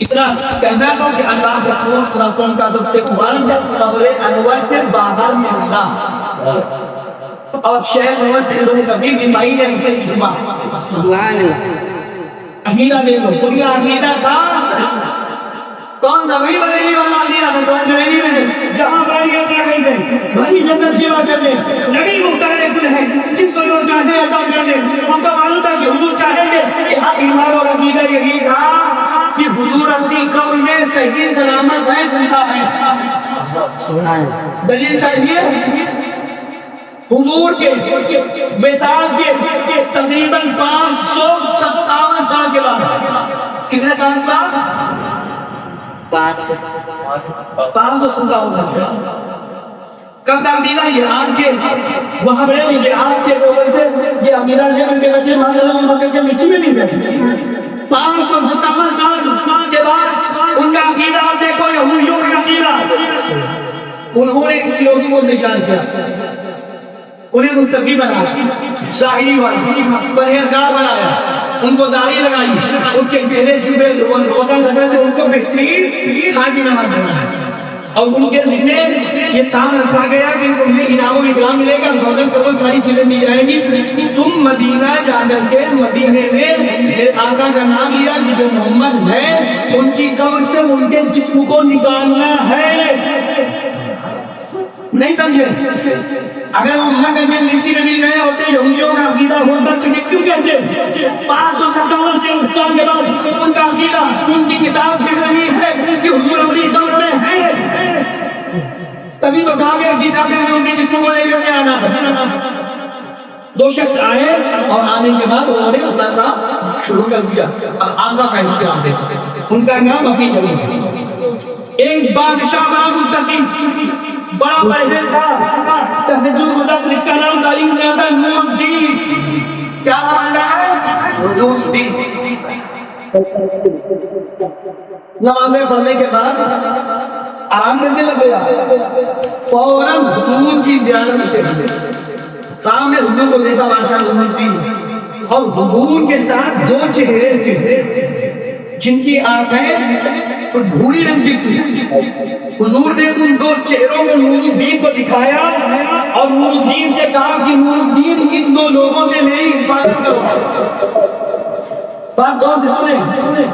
اتنا کہنا تو کہ اللہ غفور رحیم کا دب سے قرآن قبر انور سے باہر ملنا اور شیخ محمد بن کبھی بیماری نے اسے جمع سبحان اللہ عقیدہ دیکھو تم کا عقیدہ تھا کون سا وہی بریلی والا عقیدہ تھا تو بریلی میں جہاں بھائی کیا کہتے ہیں بھائی جنت کی بات کرتے ہیں نبی مختار کل ہے جس کو لوگ چاہتے ہیں عطا کر دیں ان کا معلوم تھا کہ حضور چاہیں گے کہ حق ایمان اور عقیدہ یہی تھا کہ حضور اپنی قبر میں صحیح سلامت ہے زندہ ہے دلیل چاہیے حضور کے مثال کے تقریباً 557 سال کے بعد کتنے سال کے بعد 557 سال کب تعبیرہ یہ آج کے وہاں بڑے ہوئے یہ آج کے دو بلتے یہ امیرہ لیمن کے بچے مان اللہ مکر کے مٹی میں نہیں گئے 557 سال کے بعد ان کا عقیدہ آپ دیکھو یہودیوں کا عقیدہ انہوں نے کسی اور کو تیار کیا انہیں متقی بنایا صحیح پرہیزگار بنایا ان کو داڑھی لگائی ان کے چہرے چھپے روزہ لگا سے ان کو بہترین خاکی نماز بنایا اور ان کے ذمہ یہ کام رکھا گیا کہ انہیں انعام و اکرام ملے گا دولت سروت ساری چیزیں دی جائیں گی تم مدینہ جا کر کے مدینے میں میرے آقا کا نام لیا کہ جو محمد ہے ان کی قبر سے ان کے جسم کو نکالنا ہے نہیں سمجھے اگر وہ وہاں کر کے مٹی میں مل گئے ہوتے یہودیوں کا عقیدہ ہوتا تو یہ کیوں کہتے 557 سال کے بعد ان کا عقیدہ ان کی کتاب لکھ رہی ہے کہ حضور اپنی قبر میں ہے تبھی تو کہا گیا کتابیں میں ان کی جسم کو لے کر کے آنا ہے دو شخص آئے اور آنے کے بعد انہوں نے اللہ کا شروع کر دیا اور آقا کا امتحان دیکھا ان کا نام ابھی نہیں ایک بادشاہ بڑا متقی بڑا پرہیز تھا تہجد گزار جس کا نام تعلیم دیا تھا نور الدین کیا نام ہے نور الدین نمازیں پڑھنے کے بعد آرام کرنے لگ گیا فوراً حضور کی زیارت سے سامنے حضور کو دیکھا بادشاہ نور الدین اور حضور کے ساتھ دو چہرے تھے جن کی آنکھیں بھوری رنگ کی تھی حضور نے ان دو چہروں میں نور الدین کو دکھایا اور نور الدین سے کہا کہ نور الدین ان دو لوگوں سے میری حفاظت کرو بات غور سے سنیں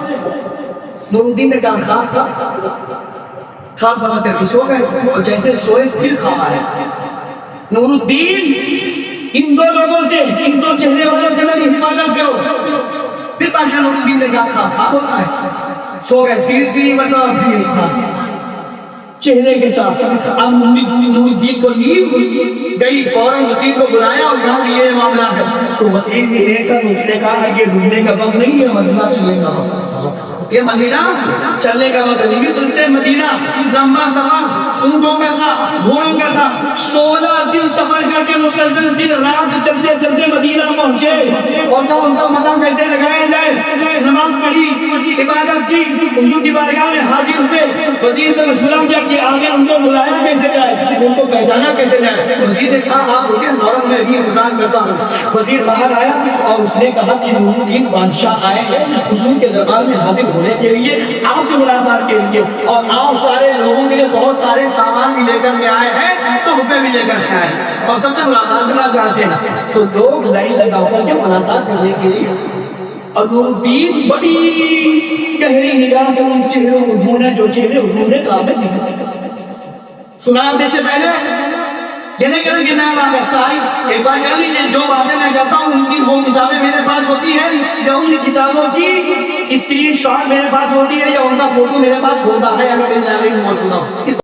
نور الدین نے کہا خواب سمجھتے ہیں سو گئے اور جیسے سوئے پھر خواب آئے نور الدین ان دو لوگوں سے ان دو چہرے والوں سے میری حفاظت کرو پھر بادشاہ نور الدین نے کہا خواب ہوتا ہے سو گئے تیسری مرتبہ بھی اٹھا چہرے کے ساتھ اب نور الدین کو نیند گئی فوراً وزیر کو بلایا اور کہا کہ یہ معاملہ ہے تو وزیر سے لے کر اس نے کہا کہ یہ ڈھونڈنے کا وقت نہیں ہے مدینہ چلنے کا یہ مدینہ چلنے کا وقت نہیں اس سے مدینہ لمبا سفر اونٹوں کا تھا گھوڑوں کا تھا 16 دن سفر کر کے مسلسل دن رات چلتے چلتے مدینہ پہنچے اور کہا ان کا مقام کیسے لگایا جائے نماز پڑھی عبادت کی حضور کی بارگاہ میں حاضر ہوئے وزیر سے مشورہ کیا کہ آگے ان کو بلایا کیسے جائے ان کو پہچانا کیسے جائے وزیر نے کہا آپ رکیں فوراً میں بھی انتظار کرتا ہوں وزیر باہر آیا اور اس نے کہا کہ نور الدین بادشاہ آئے ہیں حضور کے دربار میں حاضر ہونے کے لیے آپ سے ملاقات کے لیے اور آپ سارے لوگوں کے لیے بہت سارے سامان بھی لے کر کے آئے ہیں تحفے بھی لے کر کے آئے ہیں اور سب سے ملاقات کرنا چاہتے ہیں تو لوگ لائن لگا کر کے ملاقات کرنے کے لیے اور نور الدین بڑی گہری نگاہ سے ان چہروں کو ڈھونڈا جو چہرے حضور نے کعبے میں سنا دے سے پہلے یہ نہیں کہتے کہ میں آپ صاحب ایک بار کہہ لیجیے جو باتیں میں کرتا ہوں ان کی وہ کتابیں میرے پاس ہوتی ہیں یا ان کتابوں کی اسکرین شاٹ میرے پاس ہوتی ہے یا ان کا فوٹو میرے پاس ہوتا ہے اگر میں جا رہی ہوں موجود ہوں